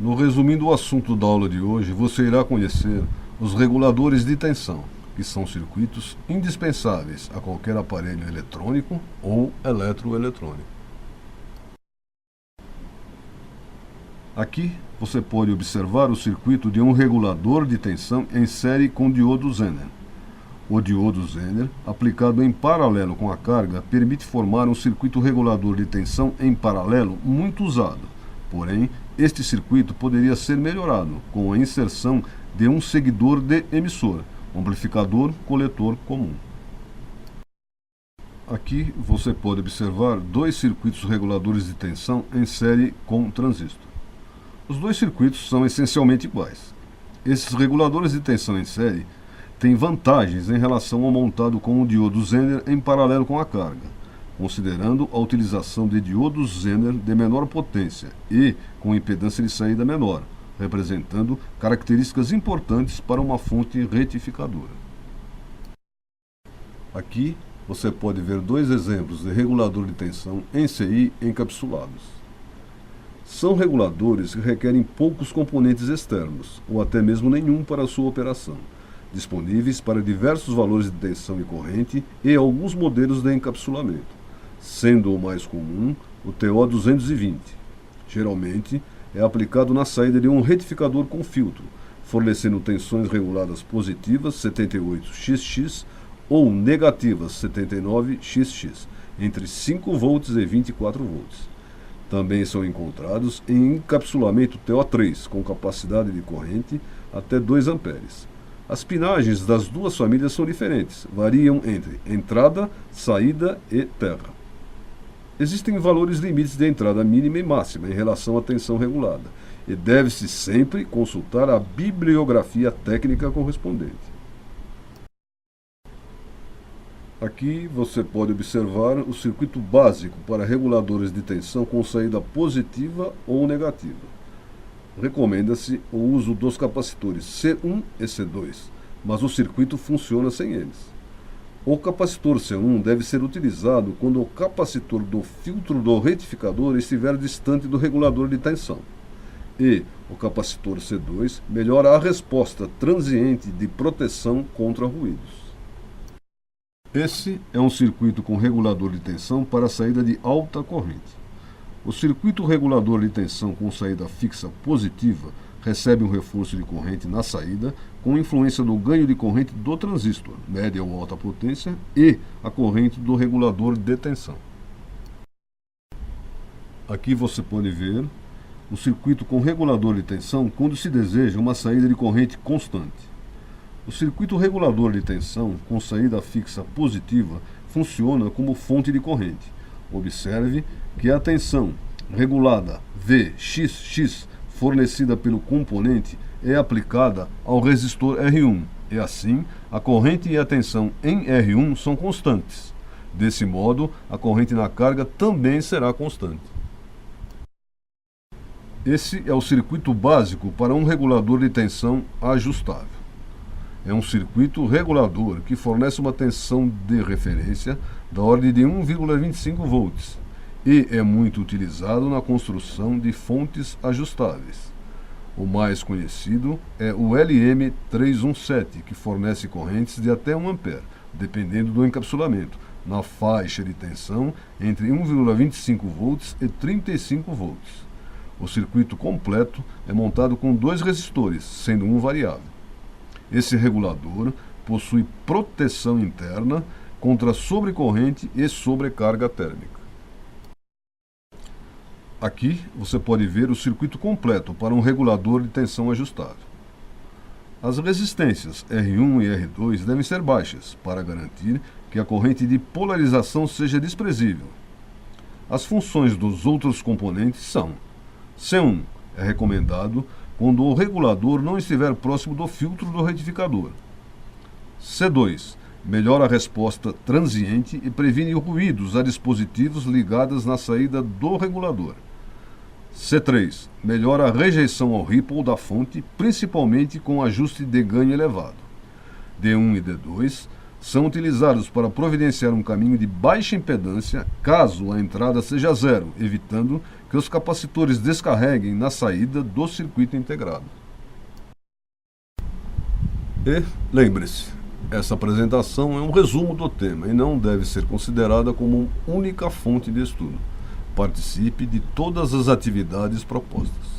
No resumindo o assunto da aula de hoje, você irá conhecer os reguladores de tensão, que são circuitos indispensáveis a qualquer aparelho eletrônico ou eletroeletrônico. Aqui você pode observar o circuito de um regulador de tensão em série com diodo Zener. O diodo Zener, aplicado em paralelo com a carga, permite formar um circuito regulador de tensão em paralelo muito usado. Porém, este circuito poderia ser melhorado com a inserção de um seguidor de emissor, amplificador-coletor comum. Aqui você pode observar dois circuitos reguladores de tensão em série com transistor. Os dois circuitos são essencialmente iguais. Esses reguladores de tensão em série têm vantagens em relação ao montado com o diodo Zener em paralelo com a carga, considerando a utilização de diodos Zener de menor potência e com impedância de saída menor, representando características importantes para uma fonte retificadora. Aqui você pode ver dois exemplos de regulador de tensão em CI encapsulados. São reguladores que requerem poucos componentes externos, ou até mesmo nenhum para sua operação, disponíveis para diversos valores de tensão e corrente e alguns modelos de encapsulamento, sendo o mais comum o TO220. Geralmente, é aplicado na saída de um retificador com filtro, fornecendo tensões reguladas positivas 78xx ou negativas 79xx, entre 5 volts e 24 volts. Também são encontrados em encapsulamento TO3, com capacidade de corrente até 2 amperes. As pinagens das duas famílias são diferentes, variam entre entrada, saída e terra. Existem valores limites de entrada mínima e máxima em relação à tensão regulada, e deve-se sempre consultar a bibliografia técnica correspondente. Aqui você pode observar o circuito básico para reguladores de tensão com saída positiva ou negativa. Recomenda-se o uso dos capacitores C1 e C2, mas o circuito funciona sem eles. O capacitor C1 deve ser utilizado quando o capacitor do filtro do retificador estiver distante do regulador de tensão. E o capacitor C2 melhora a resposta transiente de proteção contra ruídos. Esse é um circuito com regulador de tensão para saída de alta corrente. O circuito regulador de tensão com saída fixa positiva recebe um reforço de corrente na saída com influência do ganho de corrente do transistor, média ou alta potência, e a corrente do regulador de tensão. Aqui você pode ver o circuito com regulador de tensão quando se deseja uma saída de corrente constante. O circuito regulador de tensão com saída fixa positiva funciona como fonte de corrente. Observe que a tensão regulada Vxx fornecida pelo componente é aplicada ao resistor R1 e assim a corrente e a tensão em R1 são constantes. Desse modo, a corrente na carga também será constante. Esse é o circuito básico para um regulador de tensão ajustável. É um circuito regulador que fornece uma tensão de referência da ordem de 1,25 volts e é muito utilizado na construção de fontes ajustáveis. O mais conhecido é o LM317, que fornece correntes de até 1 ampere, dependendo do encapsulamento, na faixa de tensão entre 1,25 volts e 35 volts. O circuito completo é montado com 2 resistores, sendo um variável. Esse regulador possui proteção interna contra sobrecorrente e sobrecarga térmica. Aqui você pode ver o circuito completo para um regulador de tensão ajustável. As resistências R1 e R2 devem ser baixas para garantir que a corrente de polarização seja desprezível. As funções dos outros componentes são: C1 é recomendado quando o regulador não estiver próximo do filtro do retificador. C2 melhora a resposta transiente e previne ruídos a dispositivos ligados na saída do regulador. C3 melhora a rejeição ao ripple da fonte, principalmente com ajuste de ganho elevado. D1 e D2 são utilizados para providenciar um caminho de baixa impedância caso a entrada seja zero, evitando que os capacitores descarreguem na saída do circuito integrado. E lembre-se, essa apresentação é um resumo do tema e não deve ser considerada como única fonte de estudo. Participe de todas as atividades propostas.